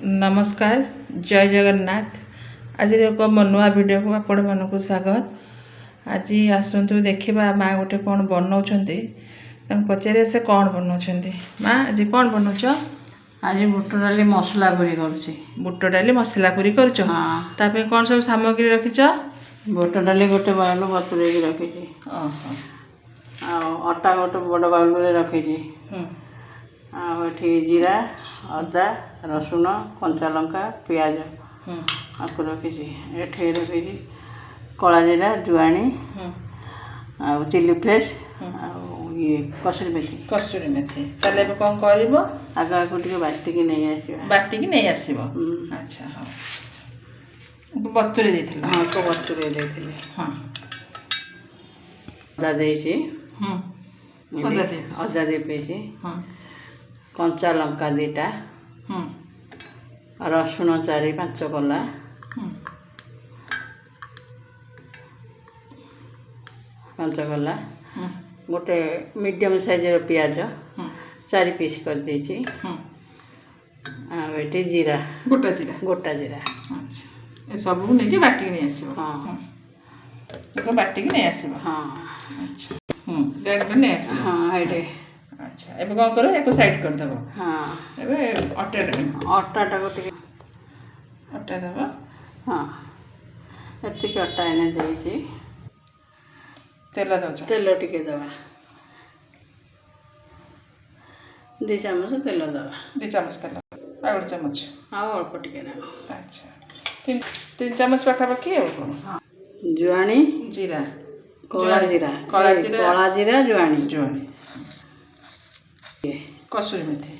नमस्कार जय जगन्नाथ। आज एक नुआ वीडियो को आपण मानक स्वागत। आज आसतु देखा माँ गोटे कौन बनाऊँच पचारे से कौन बनाऊँ। माँ आज कौन बनाऊच? आज बुट डाली मसला पूरी करुँची। बुट डाली मसला पूरी कर हाँ कौन सब सामग्री रखीच? बुट डाली गोटे बाउल बतुरे रखी। अटा गोटे बड़ बाउल रखी। आठी जीरा अदा रसुण कंचा लंका पियाज आपको रखी। एठे रखी कला जीरा जुआणी चिली फ्लेक्स ये कसुरी मेथी चले कौन कर आग आपको बाटिक नहीं आस बाटिक नहीं आस। अच्छा हाँ बतुरे दे हाँ तो बतुरे दे हाँ अदा दे अदा दे पेसी हाँ कंचा लंका दीटा रसुण 4-5 कला कंचा कला गोटे मीडियम साइज पियाज 4 पीस कर देछि। आटे जीरा गोटा जीरा अच्छा सब नहीं बाटिक नहीं आस। हाँ तो बाटिक नहीं आस। हाँ अच्छा ग्राइंडर नहीं आस। हाँ ये अच्छा एबे कौन करो एक साइड कर दबो। हाँ एबे अटा गोटे अटा दबो। हाँ एतिक अटा एने देछि। तेल दउछ तेल टिके दबा 2 चम्मच तेल दबा 2 चम्मच तेल आ 1 चम्मच हाँ अल्प टिके ना। अच्छा 3 चम्मच पाखापाखि हाँ जुआणी जीरा कला जीरा जुआणी कसुरी मेथी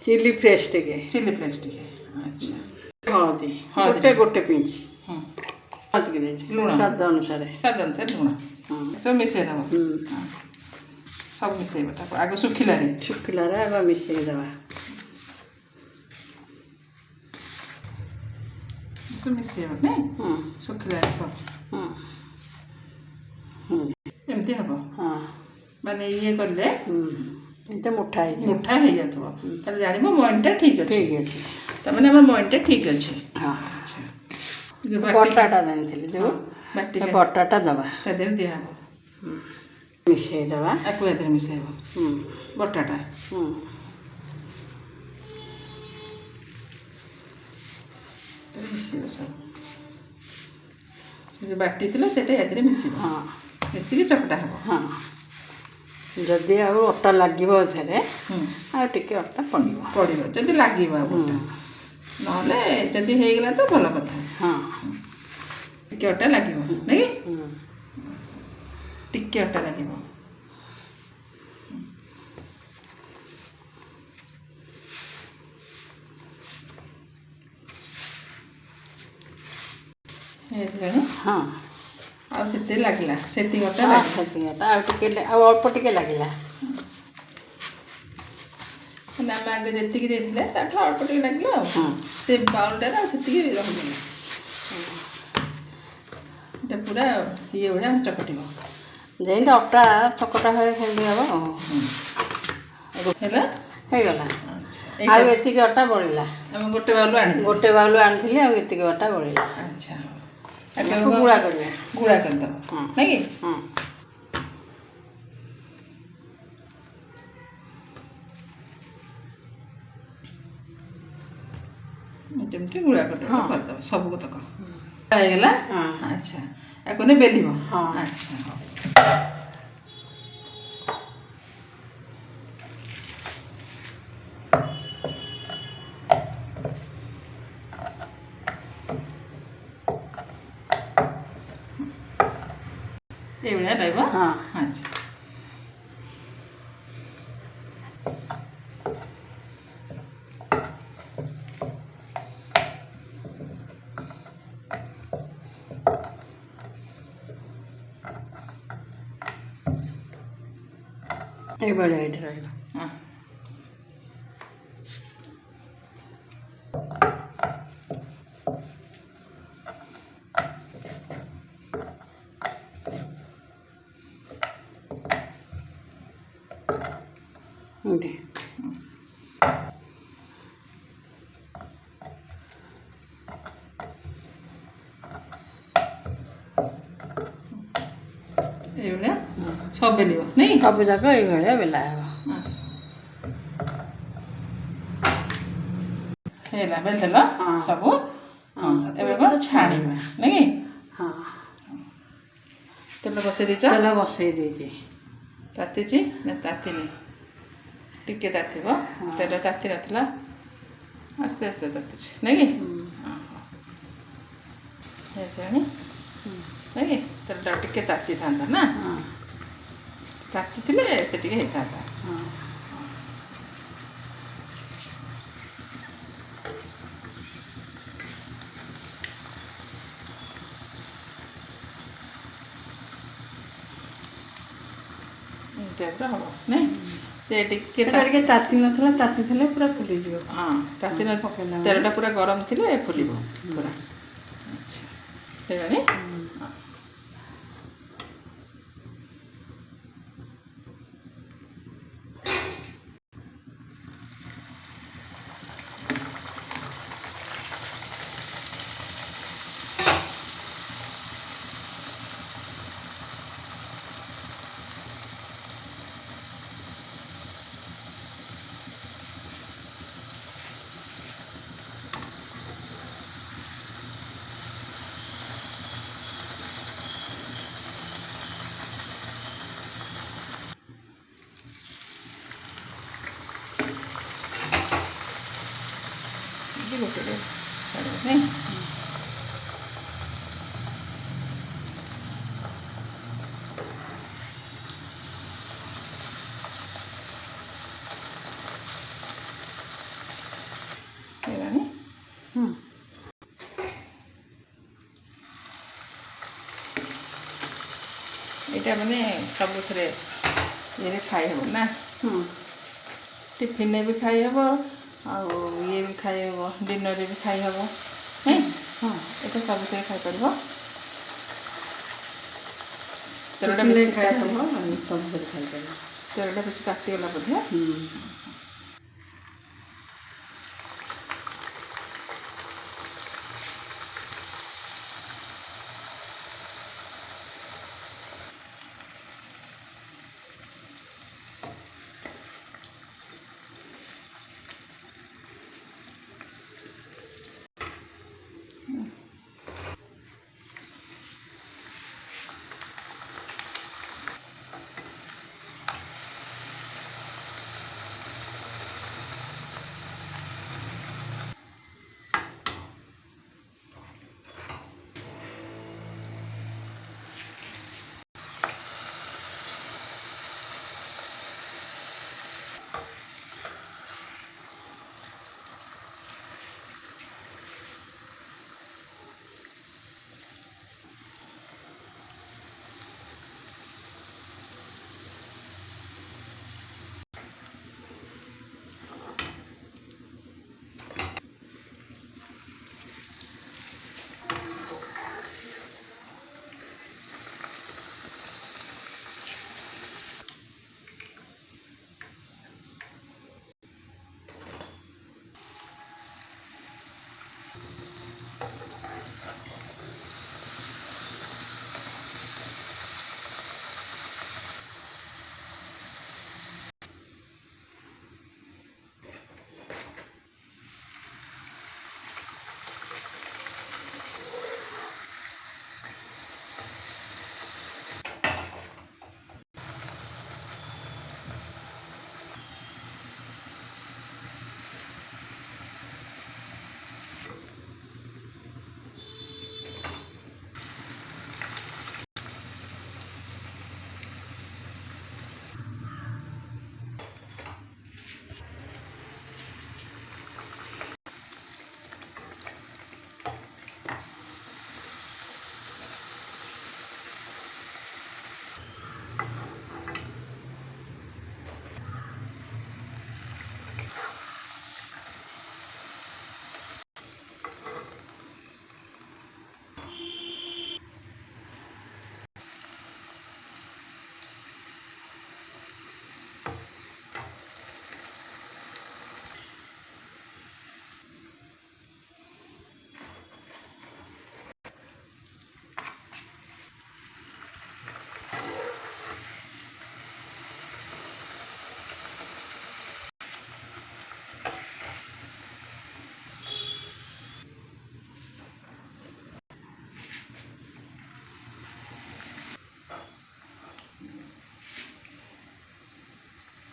चिली फ्लेक्स टिके अच्छा हळदी गोटे पिंच लुण स्वाद अनुसार लुण सब मिसई दब। सब मिसई आग शुखिला आग मिसई दबा मिसई नहीं शुखिला सब एमती हम। हाँ माने ये कले मुठा हो जाए जान मॉइंटा ठीक अच्छे तमें मॉइंटा ठीक अच्छे। हाँ अच्छा बटाटा देनी बटाटा दबा दिहा मिसई दबा आपको मिसैब बटाटा मिस सब जो बाटी से मिस। हाँ मिसिक चकटा हम। हाँ जदि अटा लगे टे अटा पड़ो जदि लगे ना जदि होगला तो भल कथा। हाँ टिके अटा लगे नहीं टिके अटा लगे हाँ आते लगला से अटा अल्प टिके लगे आम आगे जी अल्प टे लगे से बाउलटार से पूरा ये भाया चकट जमी अटा चकटा हम होगला आती अटा बढ़ला गोटे बाउल आनी आती अटा बढ़ला। अच्छा गुड़ा कर नहीं जमती गुड़ा कर सब तक होगला। अच्छा या बेल। अच्छा ये रहा। हाँ अच्छा ये बढ़िया रहेगा। हाँ ଏଇଭଳିଆ ସବୁ ବେଲିବ ନାଇଁ? ସବୁ ଯାକ ଏଇଭଳିଆ ବେଲା ହେବ। ହେଲା ବେଲିଦେଲ ହଁ। ସବୁ। ହଁ ଏବେ କ'ଣ ଛାଣିବା ନାଇଁ? ହଁ ତେଲ ବସେଇ ଦେଇଛ? ତେଲ ବସେଇ ଦେଇଛି। ତାତିଛି ନା ତାତିନି? ଟିକେ ତାତିବ। ତେଲ ତାତି ନଥିଲା, ଆସ୍ତେ ଆସ୍ତେ ତାତୁଛି ନାଇଁ କି? ହେଇସାରିଲାଣି ନାଇଁ କି? ତେଲଟା ଟିକେ ତାତିଥାନ୍ତା ନା, ହଁ ତାତିଥିଲେ ସେ ଟିକେ ହେଇଥାନ୍ତା। ହଁ ଟାଇପ୍ର ହେବ ନାଇଁ? ସେ ଟିକେ ସେଟା ଟିକେ ତାତି ନଥିଲା, ତାତିଥିଲେ ପୁରା ଫୁଲିଯିବ। ହଁ ତାତି ନ ପକେଇଲା ତେଲଟା ପୁରା ଗରମ ଥିଲେ ଫୁଲିବ ପୁରା। ଆଚ୍ଛା ହେଇଗଲାଣି? ହଁ। ଗୋଟେ ନାଇଁ? ହେଇଗଲାଣି? ଏଇଟା ମାନେ ସବୁଥିରେ ଇଏରେ ଖାଇହେବ ନା? ଟିଫିନରେ ବି ଖାଇହେବ, ଆଉ ଇଏ ବି ଖାଇହେବ, ଡିନରରେ ବି ଖାଇହେବ ନାଇଁ? ଏଇଟା ସବୁଥିରେ ଖାଇପାରିବ। ତେଲଟା ବେଶୀ ଖାଇଦେବ, ସବୁଥିରେ ଖାଇପାରିବ। ତେଲଟା ବେଶୀ ତାତିଗଲା ବୋଧେ?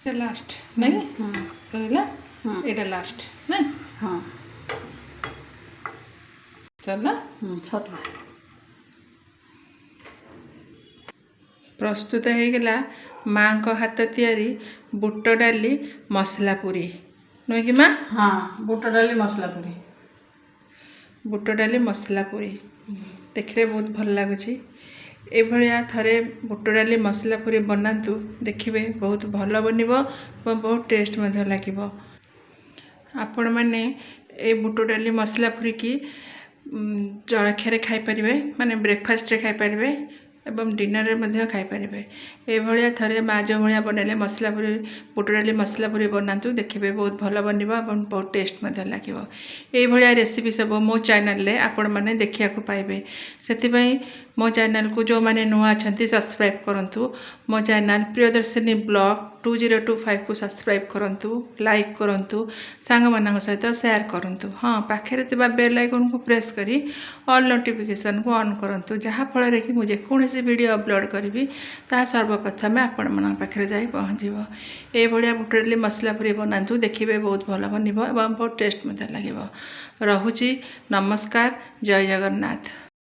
ଲାଷ୍ଟ ନାଇଁ ସରିଲା ହୁଁ ଏଇଟା ଲାଷ୍ଟ ନାଇଁ ହଁ ସରିଲା। ସରିଲା। ପ୍ରସ୍ତୁତ ହେଇଗଲା ମାଙ୍କ ହାତ ତିଆରି ବୁଟ ଡାଲି ମସଲା ପୁରୀ ନୁହେଁ କି ମା? ହଁ ବୁଟ ଡାଲି ମସଲା ପୁରୀ। ବୁଟ ଡାଲି ମସଲା ପୁରୀ ଦେଖିଲେ ବହୁତ ଭଲ ଲାଗୁଛି। ଏଭଳିଆ ଥରେ ବୁଟ ଡାଲି ମସଲା ପୁରୀ ବନାନ୍ତୁ, ଦେଖିବେ ବହୁତ ଭଲ ବନିବ ଏବଂ ବହୁତ ଟେଷ୍ଟ ମଧ୍ୟ ଲାଗିବ। ଆପଣମାନେ এই ବୁଟ ଡାଲି ମସଲା ପୁରୀକି ଜଳଖିଆରେ ଖାଇପାରିବେ, ମାନେ ବ୍ରେକଫାଷ୍ଟରେ ଖାଇପାରିବେ ଏବଂ ଡିନରରେ ମଧ୍ୟ ଖାଇପାରିବେ। ଏଇଭଳିଆ ଥରେ ମା ଯେଉଁ ଭଳିଆ ବନେଇଲେ ମସଲା ପୁରୀ ବୁଟ ଡାଲି ମସଲା ପୁରୀ ବନାନ୍ତୁ, ଦେଖିବେ ବହୁତ ଭଲ ବନିବ ଏବଂ ବହୁତ ଟେଷ୍ଟ ମଧ୍ୟ ଲାଗିବ। ଏଇଭଳିଆ ରେସିପି ସବୁ ମୋ ଚ୍ୟାନେଲରେ ଆପଣମାନେ ଦେଖିବାକୁ ପାଇବେ। ସେଥିପାଇଁ ମୋ ଚ୍ୟାନେଲକୁ ଯେଉଁମାନେ ନୂଆ ଅଛନ୍ତି ସବସ୍କ୍ରାଇବ୍ କରନ୍ତୁ। ମୋ ଚ୍ୟାନେଲ ପ୍ରିୟଦର୍ଶିନୀ ବ୍ଲଗ 2025କୁ ସବସ୍କ୍ରାଇବ୍ କରନ୍ତୁ, ଲାଇକ୍ କରନ୍ତୁ, ସାଙ୍ଗମାନଙ୍କ ସହିତ ସେୟାର କରନ୍ତୁ। ହଁ, ପାଖରେ ଥିବା ବେଲ୍ ଆଇକନ୍କୁ ପ୍ରେସ୍ କରି ଅଲ୍ ନୋଟିଫିକେସନ୍କୁ ଅନ୍ କରନ୍ତୁ, ଯାହାଫଳରେ କି ମୁଁ ଯେକୌଣସି ଭିଡ଼ିଓ ଅପଲୋଡ଼ କରିବି ତାହା ସର୍ବପ୍ରଥମେ ଆପଣମାନଙ୍କ ପାଖରେ ଯାଇ ପହଞ୍ଚିବ। ଏଇଭଳିଆ ବୁଟ ଡାଲି ମସଲା ପୁରୀ ବନାନ୍ତୁ, ଦେଖିବେ ବହୁତ ଭଲ ବନିବ ଏବଂ ବହୁତ ଟେଷ୍ଟ ମଧ୍ୟ ଲାଗିବ। ରହୁଛି, ନମସ୍କାର, ଜୟ ଜଗନ୍ନାଥ।